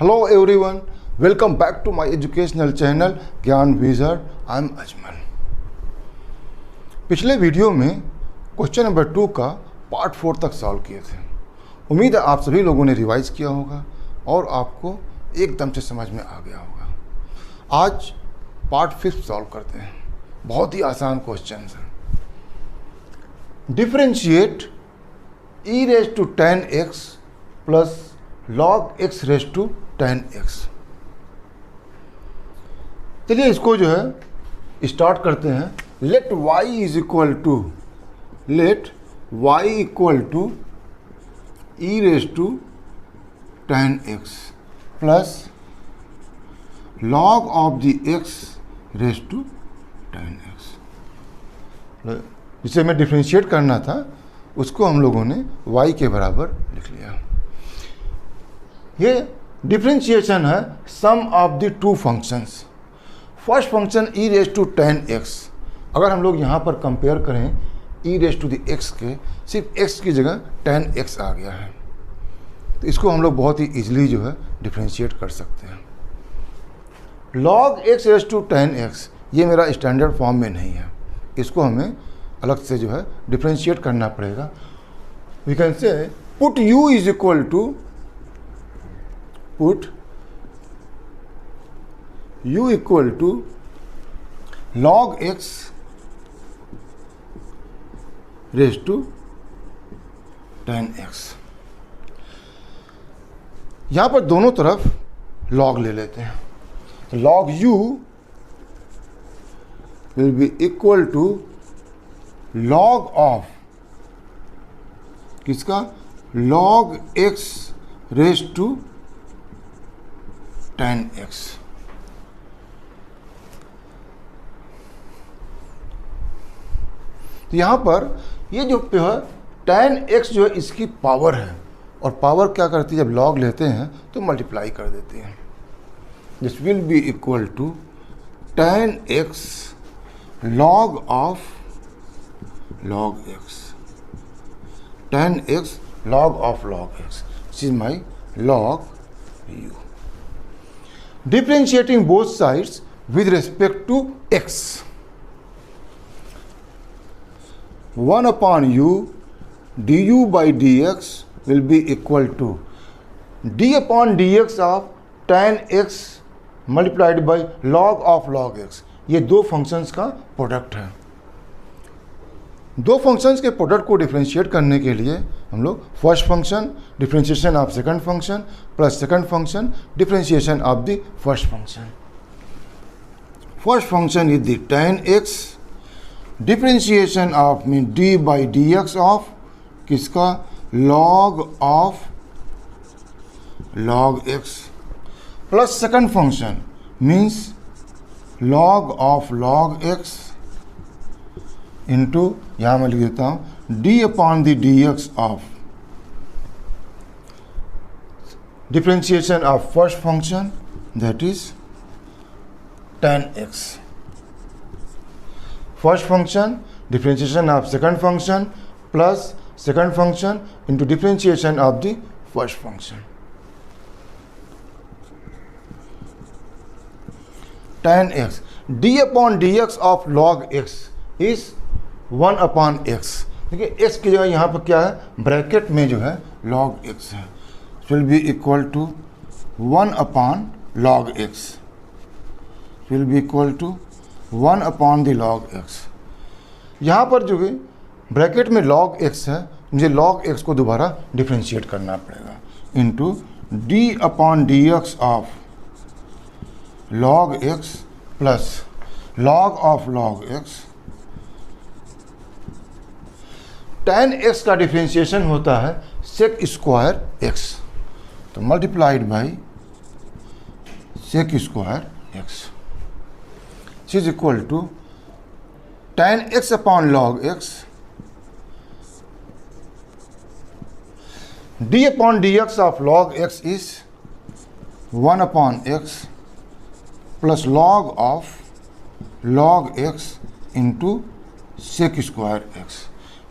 Hello everyone, welcome back to my educational channel ज्ञान wizard. I am Ajmal. पिछले video में question number 2 का part 4 तक सॉल्व किए थे। उम्मीद है आप सभी लोगों ने रिवाइज किया होगा और आपको एकदम से समझ में आ गया होगा। आज पार्ट 5 सॉल्व करते हैं। बहुत ही आसान क्वेश्चन है। Differentiate e raise to 10x plus log x raise to 10x। चलिए इसको जो है स्टार्ट करते हैं। Let y is equal to e raise to 10x plus log of the x raise to 10x। जिसे हमें डिफ्रेंशिएट करना था उसको हम लोगों ने y के बराबर लिख लिया। ये डिफरेंशिएशन है sum of the two functions. First function e raise to 10x, अगर हम लोग यहाँ पर कंपेयर करें e raise to the x के, सिर्फ x की जगह 10x आ गया है, तो इसको हम लोग बहुत ही इजीली जो है डिफरेंशिएट कर सकते हैं। log x raise to 10x ये मेरा स्टैंडर्ड फॉर्म में नहीं है, इसको हमें अलग से जो है डिफरेंशिएट करना पड़ेगा। We can say put u is equal to u equal to log x raise to 10x। यहां पर दोनों तरफ log ले लेते हैं, तो log u will be equal to log of किसका, log x raise to 10x। तो यहां पर ये जो है 10x जो है इसकी पावर है, और पावर क्या करती है, जब log लेते हैं तो मल्टीप्लाई कर देती है। This will be equal to 10x log of log x, 10x log of log x, which is my log u। Differentiating both sides with respect to x, 1 upon u du by dx will be equal to d upon dx of 10x multiplied by log of log x। ये दो functions का product है। दो functions के product को differentiate करने के लिए हम लोग first function differentiation of second function plus second function differentiation of the first function. First function is the 10x, differentiation of mean d by dx of किसका, log of log x, plus second function means log of log x into, यहाँ मैं लिख देता हूँ d upon the dx of differentiation of first function that is 10x, first function differentiation of second function plus second function into differentiation of the first function. 10x d upon dx of log x is 1 upon x। देखिए x की जगह यहाँ पर क्या है, bracket में जो है log x है, will be equal to 1 upon log x, will be equal to 1 upon the log x। यहाँ पर जो है ब्रैकेट में log x है, मुझे log x को दोबारा डिफरेंशिएट करना पड़ेगा into d upon dx of log x plus log of log x। 10x का डिफरेंशिएशन होता है sec स्क्वायर x, तो multiplied by sec square x is equal to 10x upon log x, d upon dx of log x is 1 upon x plus log of log x into sec square x।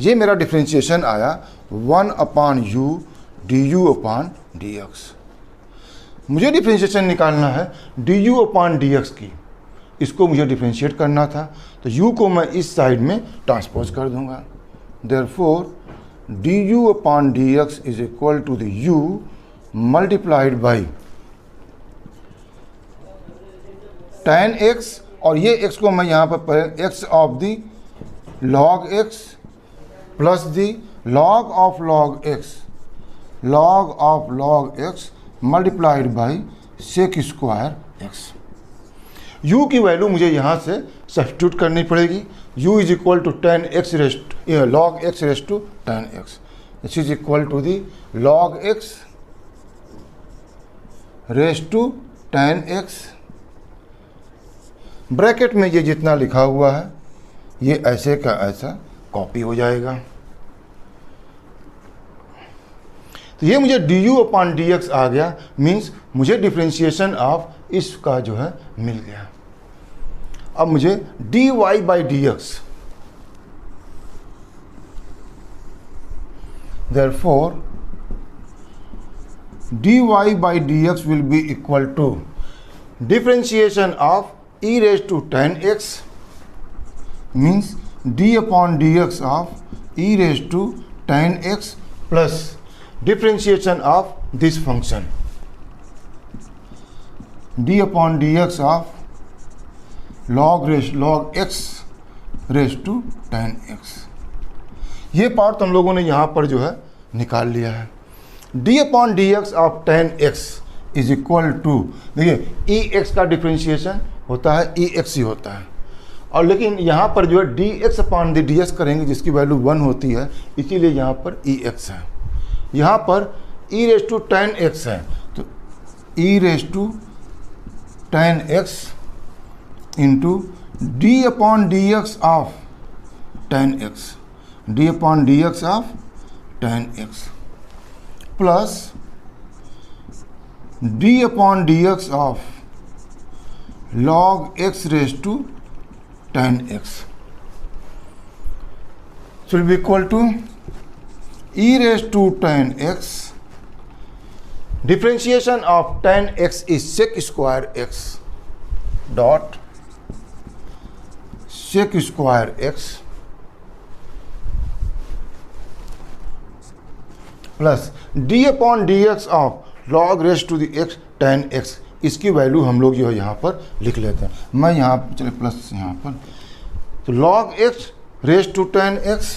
ये मेरा differentiation आया 1 upon u du upon dx। मुझे differentiation निकालना है du upon dx की, इसको मुझे differentiate करना था, तो u को मैं इस साइड में ट्रांसपोज कर दूंगा। Therefore du upon dx is equal to the u multiplied by tan x, और ये x को मैं यहाँ पर x of the log x plus the log of log x multiplied by sec square x। u की value मुझे यहाँ से सब्स्टिट्यूट करनी पड़ेगी। u is equal to log x raised to tan x, this is equal to the log x raised to tan x। Bracket में ये जितना लिखा हुआ है ये ऐसे का ऐसा कॉपी हो जाएगा। तो ये मुझे du अपॉन dx आ गया, मीन्स मुझे डिफ्रेंशिएशन ऑफ इसका जो है मिल गया। अब मुझे dy by dx, therefore dy by dx will be equal to differentiation of e raised to tan x, means d upon dx of e raised to tan x plus differentiation of this function d upon dx of log x raised to tan x। ये part हम लोगों ने यहाँ पर जो है निकाल लिया है। d upon dx of tan x is equal to, देखिए e x का डिफ्रेंशिएशन होता है e x ही होता है, और लेकिन यहाँ पर जो है dx अपॉन ds करेंगे जिसकी वैल्यू 1 होती है, इसीलिए यहाँ पर e x है। यहाँ पर e raise to tan x है, तो e raise to tan x into d upon dx of tan x, d upon dx of tan x plus d upon dx of log x raise to tan x will be equal to e raised to tan x, differentiation of tan x is sec square x dot sec square x plus d upon dx of log raised to the x tan x। इसकी value हम लोग जो है यहाँ पर लिख लेते हैं। मैं यहाँ चले प्लस यहाँ पर, तो log x raise to tan x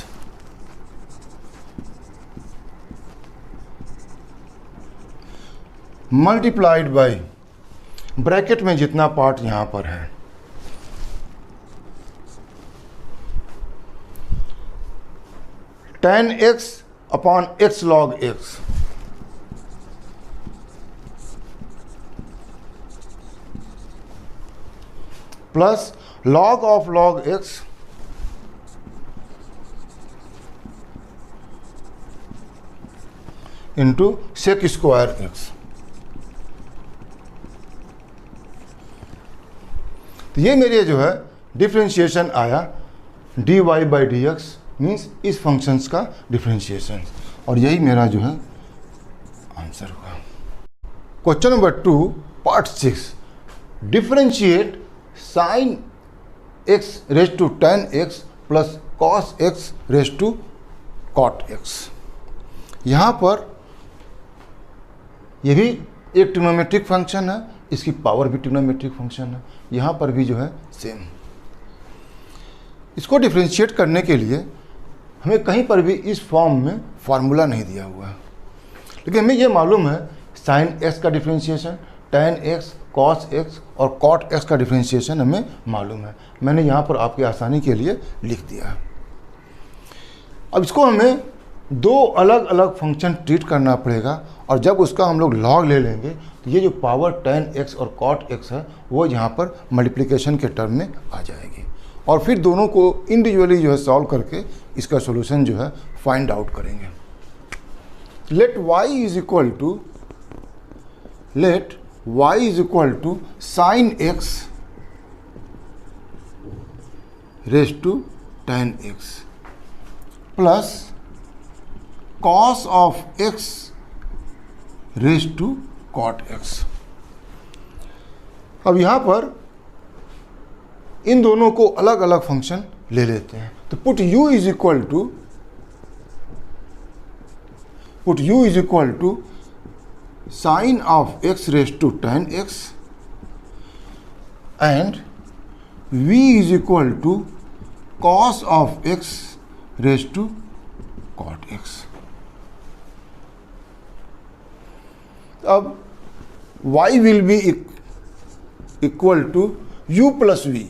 multiplied by bracket में जितना पार्ट यहाँ पर है tan x upon x log x plus log of log x into sec square x। तो ये मेरे जो है डिफ्रेंशिएशन आया dy बाई dx, मीन्स इस फंक्शंस का डिफ्रेंशिएशन, और यही मेरा जो है आंसर हुआ। Question number 2 part 6, differentiate sine x raise to tan x plus cos x raise to cot x। यहाँ पर यह भी एक ट्रिग्नोमेट्रिक फंक्शन है, इसकी पावर भी ट्रिग्नोमेट्रिक फंक्शन है, यहाँ पर भी जो है सेम। इसको डिफ्रेंशिएट करने के लिए हमें कहीं पर भी इस फॉर्म में फार्मूला नहीं दिया हुआ है, लेकिन हमें ये मालूम है साइन x का differentiation, tan x, cos x और cot x का डिफ्रेंशिएशन हमें मालूम है। मैंने यहाँ पर आपकी आसानी के लिए लिख दिया है। अब इसको हमें दो अलग अलग फंक्शन ट्रीट करना पड़ेगा, और जब उसका हम लोग लॉग ले लेंगे तो ये जो पावर tan x और cot x है वो यहाँ पर मल्टीप्लिकेशन के टर्म में आ जाएगी, और फिर दोनों को इंडिविजुअली जो है सॉल्व करके इसका सॉल्यूशन जो है फाइंड आउट करेंगे। Let y is equal to sine x raise to tan x plus cos of x raise to cot x। अब यहाँ पर इन दोनों को अलग अलग फंक्शन ले लेते हैं। तो put u is equal to sine of x raise to tan x and v is equal to cos of x raise to cot x। अब y will be equal to u plus v।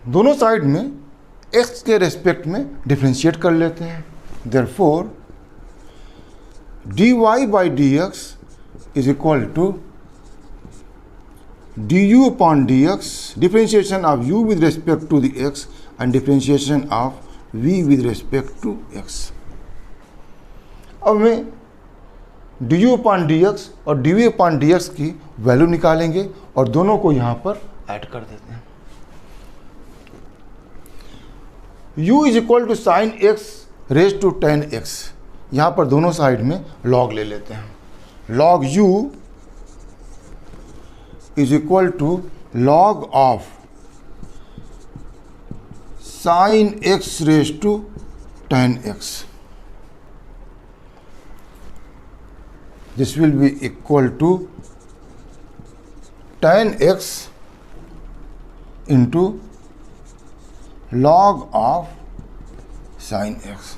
दोनों side में x के respect में differentiate कर लेते हैं। Therefore dy by dx is equal to du upon dx, differentiation of u with respect to the x and differentiation of v with respect to x। अब हमें du upon dx और dv upon dx की value निकालेंगे और दोनों को यहाँ पर ऐड कर देते हैं। u is equal to sine x raise to tan x, यहाँ पर दोनों साइड में log ले लेते हैं। log u is equal to log of sine x raise to tan x। This will be equal to tan x into log of sin x,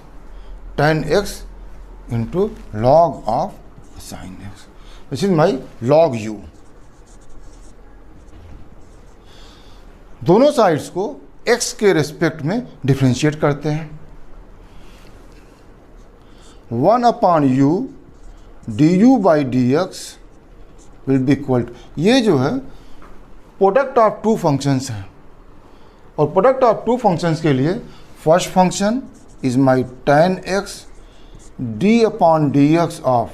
tan x into log of sin x. This is my log u। दोनों sides को x के respect में differentiate करते हैं। 1 upon u du by dx will be equal to, ये जो है product of two functions हैं और प्रोडक्ट ऑफ टू फंक्शंस के लिए first function is my tan x d upon dx of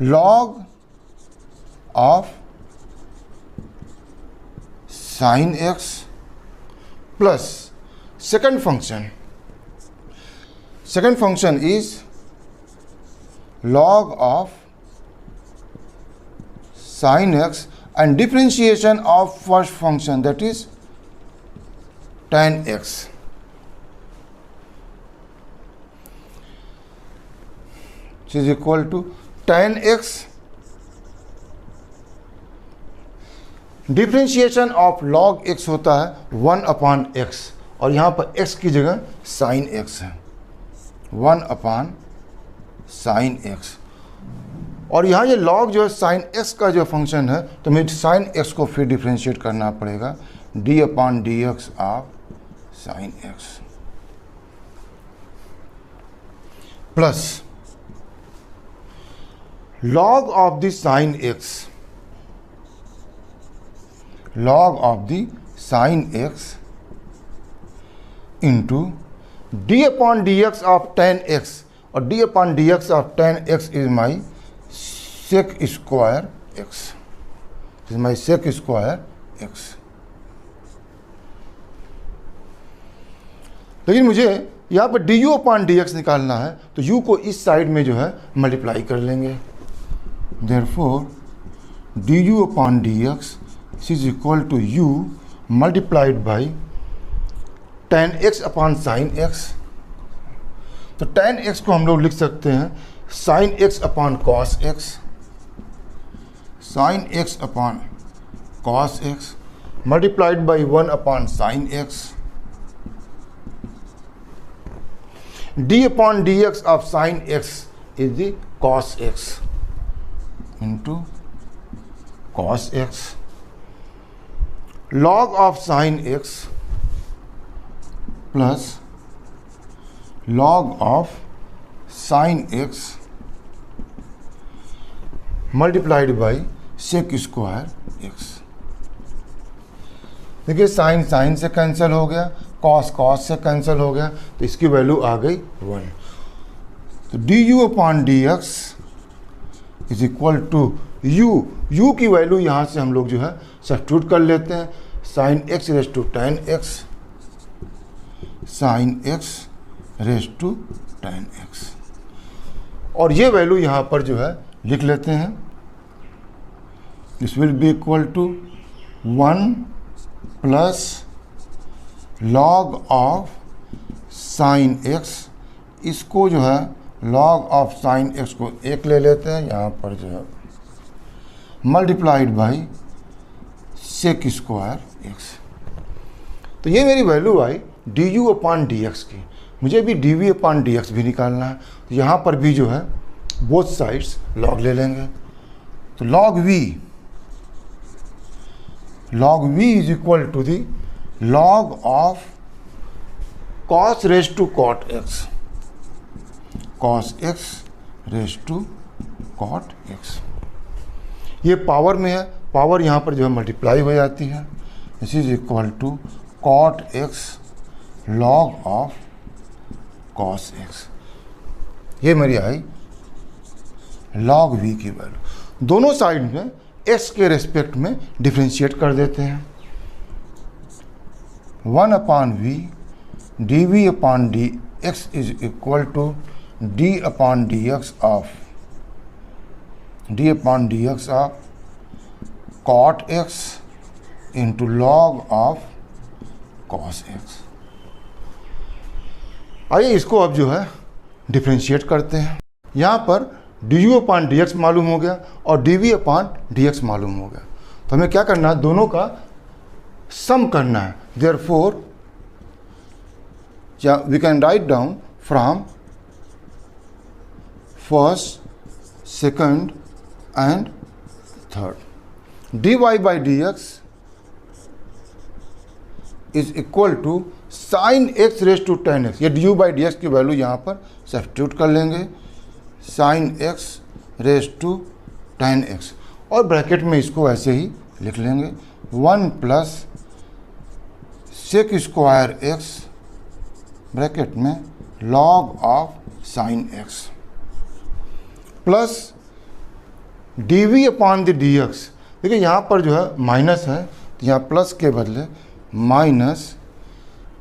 log of sin x plus second function is log of sin x and differentiation of first function, that is tan x। which is equal to tan x differentiation of log x होता है 1 upon x और यहाँ पर x की जगह sin x है, 1 upon sin x। और यहाँ ये log जो है sin x का जो फंक्शन है तो हमें sin x को फिर डिफ्रेंशिएट करना पड़ेगा, d upon dx of sin x plus log of the sin x, log of the sin x into d upon dx of tan x, और d upon dx of tan x is my sec square x, is my sec square x। लेकिन मुझे यहाँ पर du upon dx निकालना है तो u को इस साइड में जो है मल्टीप्लाई कर लेंगे। Therefore du upon dx is equal to u multiplied by tan x upon sin x। तो tan x को हम लोग लिख सकते हैं sin x upon cos x, sin x upon cos x multiplied by 1 upon sin x। d upon dx of sin x is the cos x into cos x, log of sin x plus log of sin x multiplied by sec square x। देखिए sign sign से cancel हो गया, cos cos से cancel हो गया, तो इसकी value आ गई 1। तो du upon dx is equal to u की वैल्यू यहाँ से हम लोग जो है सब्स्टिट्यूट कर लेते हैं, sine x raise to tan x, sine x raise to tan x, और ये वैल्यू यहाँ पर जो है लिख लेते हैं। This will be equal to 1 plus log of sine x. इसको जो है लॉग ऑफ साइन एक्स को 1 ले लेते हैं, यहाँ पर जो है multiplied by sec square x. तो ये मेरी वैल्यू आई d u upon d x की। मुझे भी d we upon d x भी निकालना है, तो यहाँ पर भी जो है बोथ साइड्स लॉग ले लेंगे। तो log v is equal to the log of cos raise to cot x, cos x raise to cot x. ये पावर में है, पावर यहाँ पर जो है मल्टीप्लाई हो जाती है। This is equal to cot x log of cos x. ये मेरी आई लॉग वी की वैल्यू। दोनों साइड में एक्स के रेस्पेक्ट में डिफ्रेंशिएट कर देते हैं। 1 upon v d we upon d x is equal to d upon d x of cot x into log of cos x. आइए इसको अब जो है डिफ्रेंशिएट करते हैं। यहाँ पर d u upon d x मालूम हो गया और d we upon d x मालूम हो गया। तो हमें क्या करना है, दोनों का सम करना है। Therefore we can write down from first, second and third. D Y by D x is equal to sine X raise to ten X. ये D U by D x की वैल्यू यहाँ पर substitute कर लेंगे, sine X raise to ten X, और bracket में इसको ऐसे ही लिख लेंगे 1 plus sec square X bracket में log of sine X plus D we upon the D x. देखिए यहाँ पर जो है माइनस है, तो यहाँ प्लस के बदले minus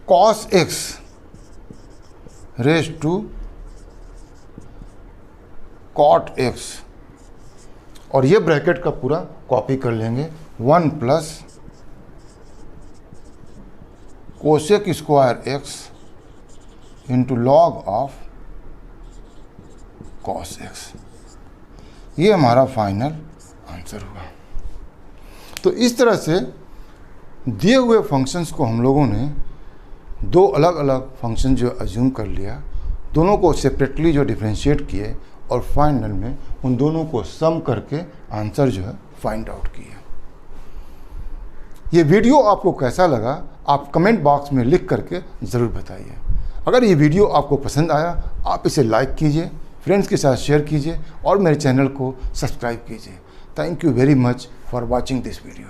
cos x raise to cot x, और ये ब्रैकेट का पूरा कॉपी कर लेंगे 1 plus cosec square x into log of cos x. ये हमारा फाइनल आंसर हुआ। तो इस तरह से दिए हुए फंक्शंस को हम लोगों ने दो अलग अलग फंक्शन जो अज्यूम कर लिया, दोनों को सेपरेटली जो डिफरेंशिएट किए और फाइनल में उन दोनों को सम करके आंसर जो है फाइंड आउट किया। ये वीडियो आपको कैसा लगा आप कमेंट बॉक्स में लिख करके ज़रूर बताइए। अगर ये वीडियो आपको पसंद आया आप इसे लाइक कीजिए, फ्रेंड्स के साथ शेयर कीजिए और मेरे चैनल को सब्सक्राइब कीजिए। Thank you very much for watching this video.